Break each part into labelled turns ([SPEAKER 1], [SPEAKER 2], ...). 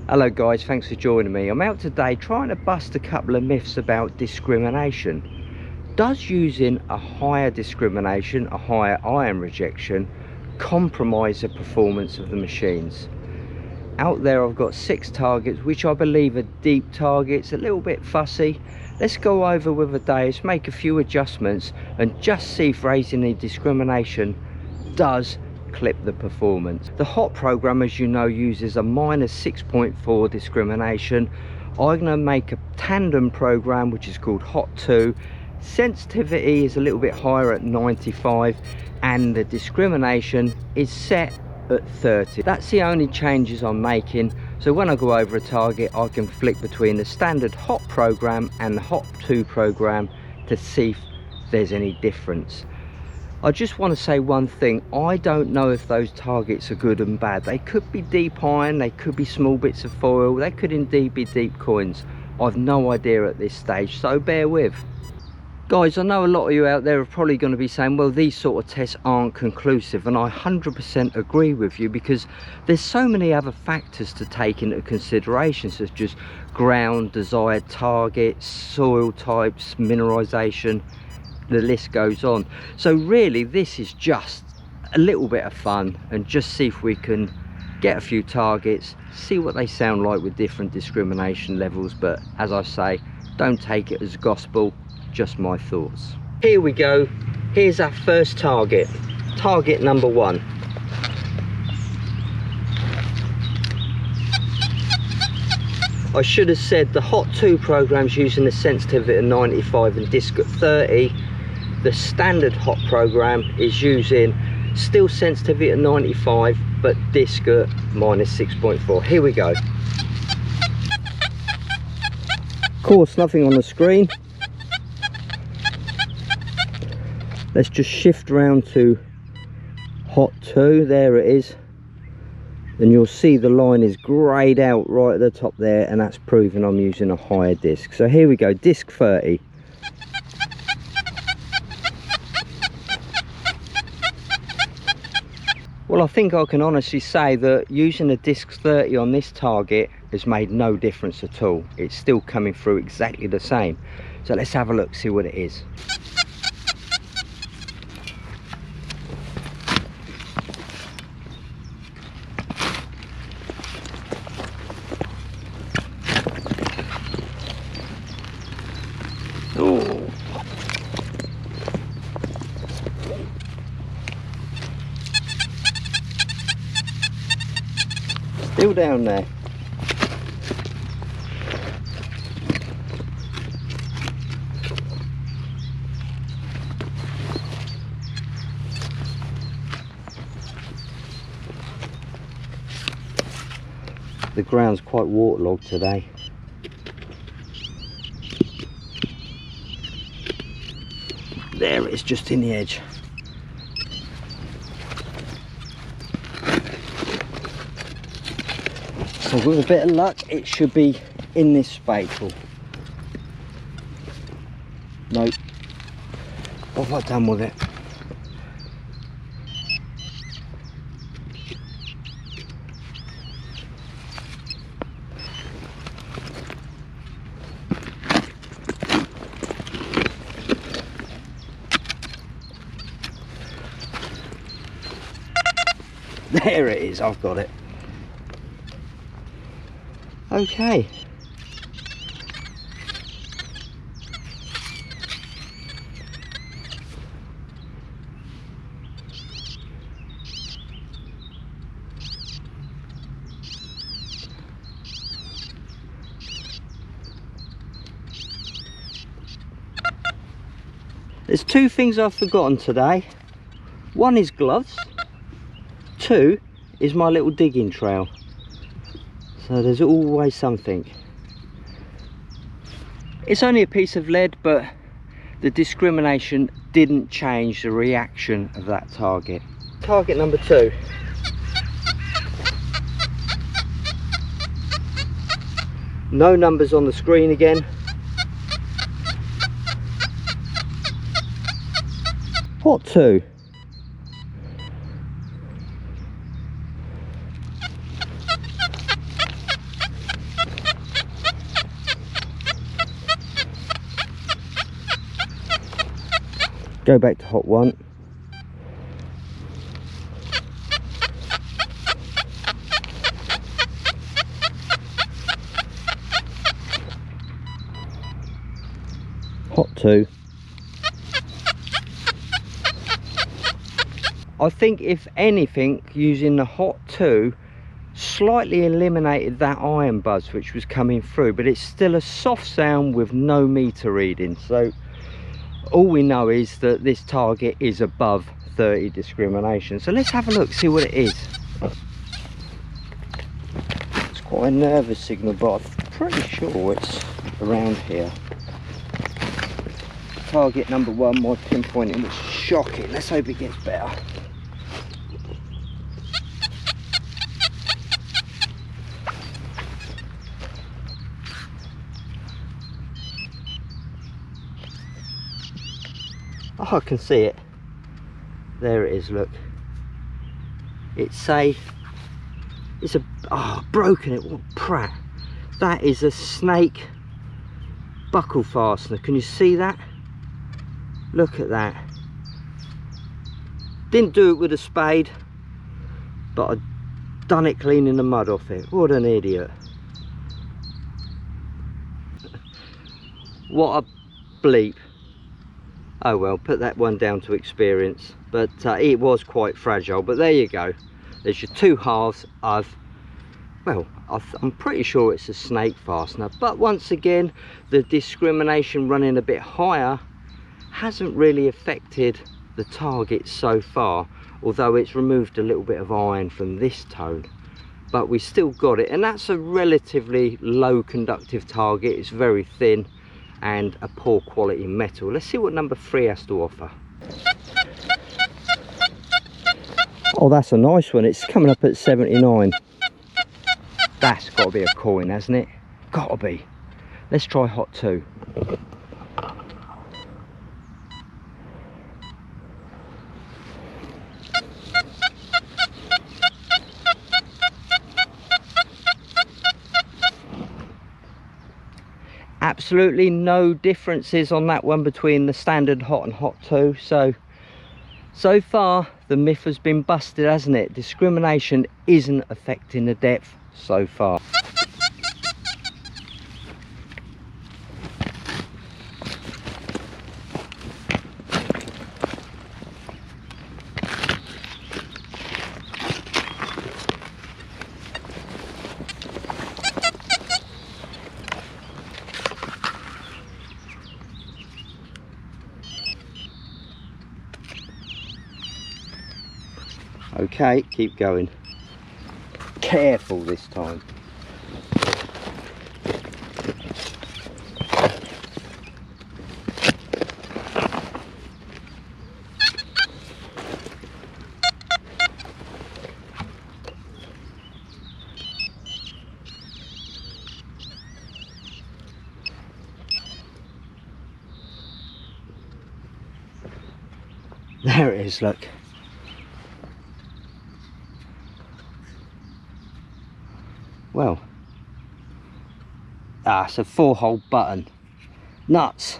[SPEAKER 1] Hello guys, thanks for joining me. I'm out today trying to bust a couple of myths about discrimination. Does using a higher discrimination, a higher iron rejection, compromise the performance of the machines? Out there I've got 6 targets which I believe are deep targets, a little bit fussy. Let's go over with a day, let's make a few adjustments and just see if raising the discrimination does clip the performance. The hot program, as you know, uses a -6.4 discrimination. I'm going to make a tandem program which is called hot 2. Sensitivity is a little bit higher at 95 and the discrimination is set at 30. That's the only changes I'm making, so when I go over a target I can flick between the standard hot program and the hot 2 program to see if there's any difference. I just want to say one thing, I don't know if those targets are good and bad. They could be deep iron, they could be small bits of foil, they could indeed be deep coins. I've no idea at this stage, so bear with. Guys, I know a lot of you out there are probably going to be saying, well, these sort of tests aren't conclusive, and I 100% agree with you, because there's so many other factors to take into consideration, such as ground, desired targets, soil types, mineralization, the list goes on. So really this is just a little bit of fun and just see if we can get a few targets, see what they sound like with different discrimination levels. But as I say, don't take it as gospel, just my thoughts. Here we go, here's our first target, target number 1. I should have said the hot 2 programs using the sensitivity at 95 and disc at 30. The standard hot program is using still sensitivity at 95 but disc at -6.4. Here we go. Of course, nothing on the screen. Let's just shift round to hot 2. There it is, and you'll see the line is greyed out right at the top there, and that's proving I'm using a higher disc. So here we go, disc 30. Well, I think I can honestly say that using a disc 30 on this target has made no difference at all. It's still coming through exactly the same. So let's have a look, see what it is. Oh. Still down there. The ground's quite waterlogged today. There it is, just in the edge. So with a bit of luck, it should be in this spatel. Nope. What have I done with it? There it is, I've got it. Okay. There's 2 things I've forgotten today. 1 is gloves. 2 is my little digging trail. So there's always something. It's only a piece of lead, but the discrimination didn't change the reaction of that target. Target number 2. No numbers on the screen again. Hot 2. Go back to hot 1. Hot 2. I think if anything, using the hot 2 slightly eliminated that iron buzz which was coming through, but it's still a soft sound with no meter reading. So all we know is that this target is above 30 discrimination. So let's have a look, see what it is. It's quite a nervous signal, but I'm pretty sure it's around here. Target number 1, my pinpointing was shocking. Let's hope it gets better. Oh, I can see it. There it is, look. It's a broken it, what prat. That is a snake buckle fastener. Can you see that? Look at that. Didn't do it with a spade, but I done it cleaning the mud off it. What an idiot. What a bleep. Oh well, put that one down to experience. But it was quite fragile. But there you go. There's your 2 halves of, well, I'm pretty sure it's a snake fastener. But once again, the discrimination running a bit higher hasn't really affected the target so far, although it's removed a little bit of iron from this tone. But we still got it, and that's a relatively low conductive target. It's very thin and a poor quality metal. Let's see what number 3 has to offer. Oh, that's a nice one. It's coming up at 79. That's got to be a coin, hasn't it? Got to be. Let's try hot 2. Absolutely no differences on that one between the standard hot and hot 2. So far the myth has been busted, hasn't it? Discrimination isn't affecting the depth so far. Okay, keep going. Careful this time. There it is, look. Well, it's a 4-hole button. Nuts.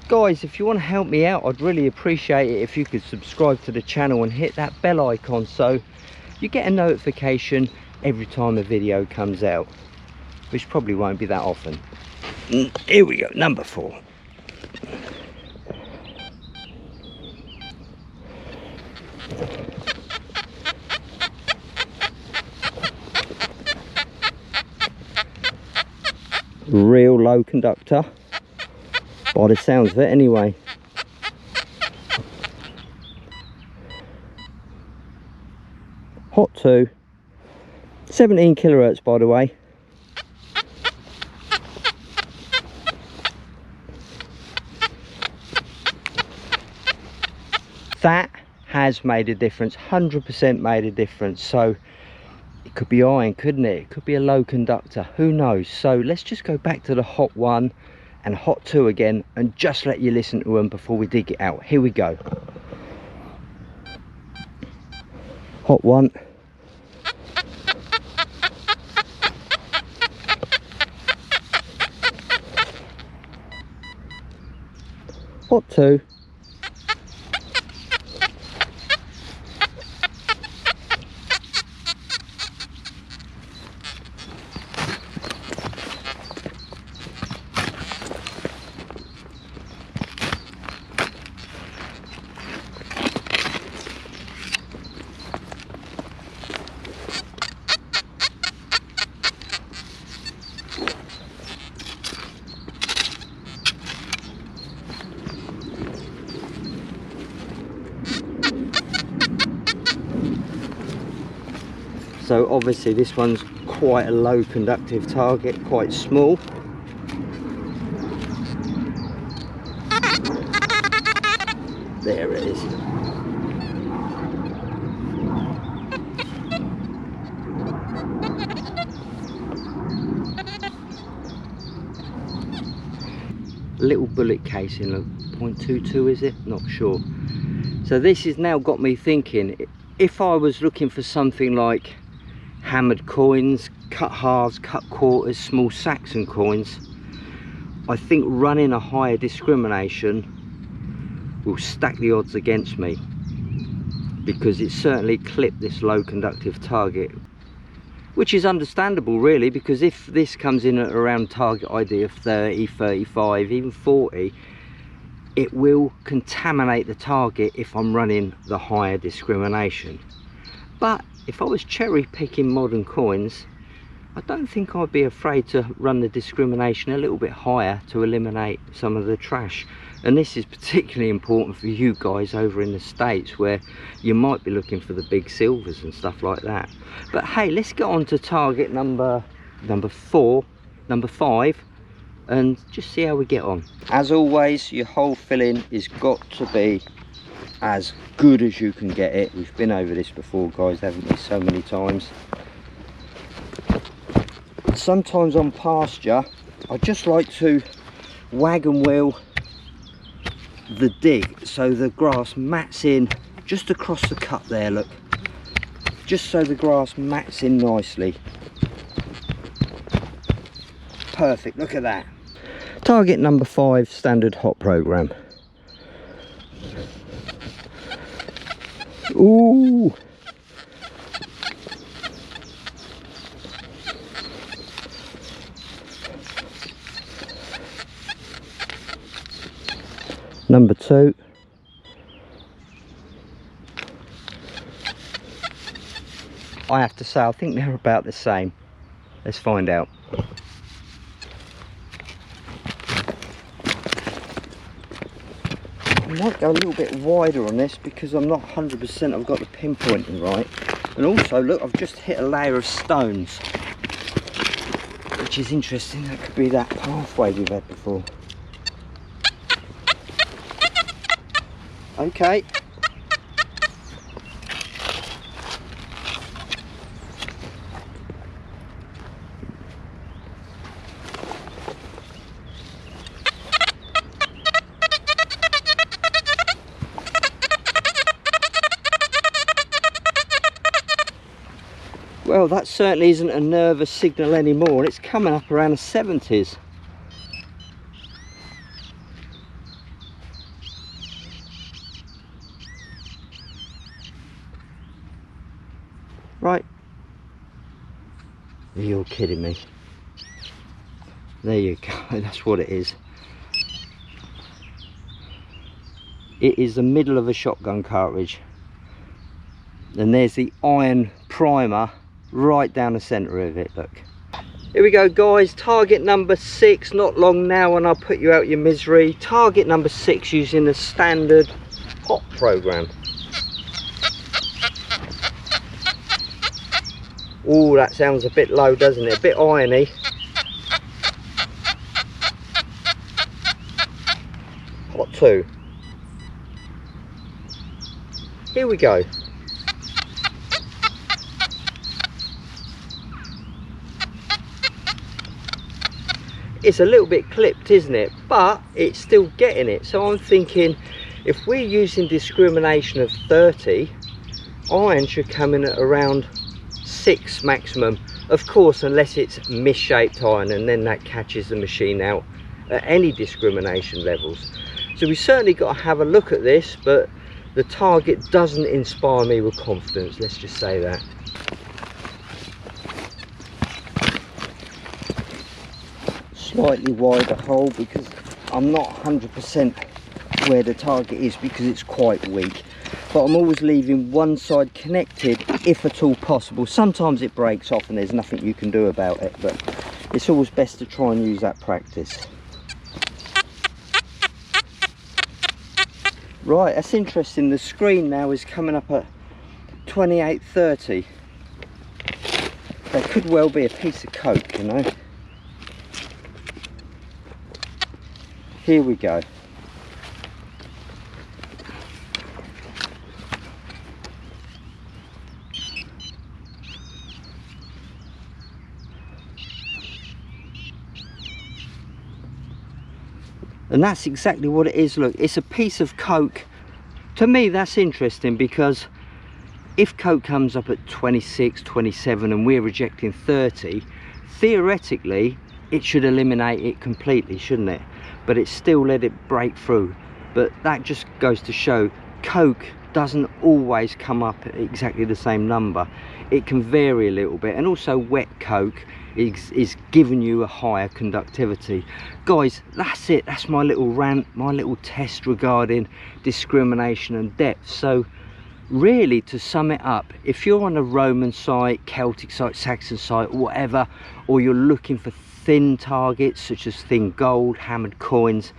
[SPEAKER 1] Guys, if you want to help me out, I'd really appreciate it if you could subscribe to the channel and hit that bell icon so you get a notification every time a video comes out, which probably won't be that often. Here we go, number 4. Real low conductor by the sounds of it anyway. Hot 2, 17 kilohertz by the way. That has made a difference, 100% made a difference. So it could be iron, couldn't it? It could be a low conductor, who knows? So let's just go back to the hot 1 and hot 2 again and just let you listen to them before we dig it out. Here we go. Hot 1. Hot 2. So obviously this one's quite a low conductive target, quite small. There it is. Little bullet casing, look, 0.22 is it? Not sure. So this has now got me thinking, if I was looking for something like hammered coins, cut halves, cut quarters, small Saxon coins, I think running a higher discrimination will stack the odds against me, because it certainly clipped this low conductive target, which is understandable really, because if this comes in at around target ID of 30, 35, even 40, it will contaminate the target if I'm running the higher discrimination. But if I was cherry picking modern coins, I don't think I'd be afraid to run the discrimination a little bit higher to eliminate some of the trash. And this is particularly important for you guys over in the States, where you might be looking for the big silvers and stuff like that. But hey, let's get on to target number 5, and just see how we get on. As always, your hole filling is got to be as good as you can get it. We've been over this before, guys, haven't we, so many times. Sometimes on pasture, I just like to wag and wheel the dig so the grass mats in just across the cut there, look, just so the grass mats in nicely. Perfect, look at that. Target number 5, standard hot program. Ooh, number 2. I have to say, I think they're about the same. Let's find out. I might go a little bit wider on this because I'm not 100% I've got the pinpointing right. And also, look, I've just hit a layer of stones, which is interesting. That could be that pathway we've had before. Okay. Well, that certainly isn't a nervous signal anymore. It's coming up around the 70s. Right. You're kidding me. There you go, that's what it is. It is the middle of a shotgun cartridge. And there's the iron primer right down the centre of it, look. Here we go, guys, target number 6, not long now and I'll put you out your misery. Target number 6 using the standard hot program. Oh, that sounds a bit low, doesn't it? A bit irony. Hot 2. Here we go. It's a little bit clipped, isn't it? But it's still getting it. So I'm thinking, if we're using discrimination of 30, iron should come in at around 6 maximum. Of course, unless it's misshaped iron, and then that catches the machine out at any discrimination levels. So we certainly got to have a look at this, but the target doesn't inspire me with confidence, let's just say that. Slightly wider hole because I'm not 100% where the target is because it's quite weak, but I'm always leaving one side connected if at all possible. Sometimes it breaks off and there's nothing you can do about it, but it's always best to try and use that practice. Right, that's interesting. The screen now is coming up at 28:30. That could well be a piece of coke, you know. Here we go. And that's exactly what it is. Look, it's a piece of coke. To me, that's interesting because if coke comes up at 26, 27 and we're rejecting 30, theoretically it should eliminate it completely, shouldn't it? But it still let it break through. But that just goes to show coke doesn't always come up at exactly the same number. It can vary a little bit, and also wet coke is giving you a higher conductivity. Guys, that's it. That's my little rant, my little test regarding discrimination and depth. So really, to sum it up, if you're on a Roman site, Celtic site, Saxon site, whatever, or you're looking for thin targets such as thin gold, hammered coins,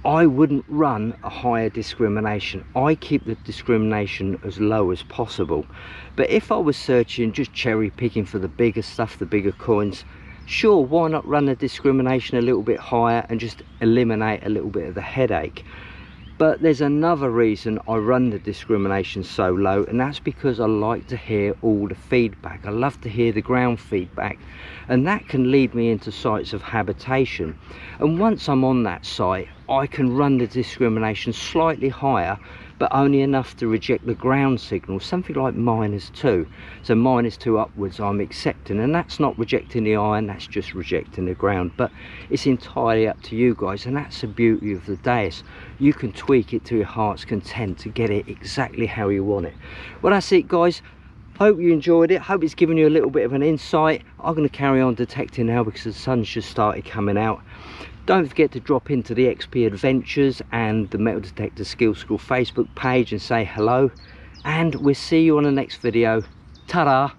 [SPEAKER 1] I wouldn't run a higher discrimination. I keep the discrimination as low as possible. But if I was searching, just cherry picking for the bigger stuff, the bigger coins, sure, why not run the discrimination a little bit higher and just eliminate a little bit of the headache? But there's another reason I run the discrimination so low, and that's because I like to hear all the feedback. I love to hear the ground feedback, and that can lead me into sites of habitation. And once I'm on that site, I can run the discrimination slightly higher, but only enough to reject the ground signal, something like -2. So -2 upwards I'm accepting, and that's not rejecting the iron, that's just rejecting the ground. But it's entirely up to you guys, and that's the beauty of the dais. You can tweak it to your heart's content to get it exactly how you want it. Well, that's it guys. Hope you enjoyed it. Hope it's given you a little bit of an insight. I'm going to carry on detecting now because the sun's just started coming out. Don't forget to drop into the XP Adventures and the Metal Detector Skills School Facebook page and say hello. And we'll see you on the next video. Ta-da!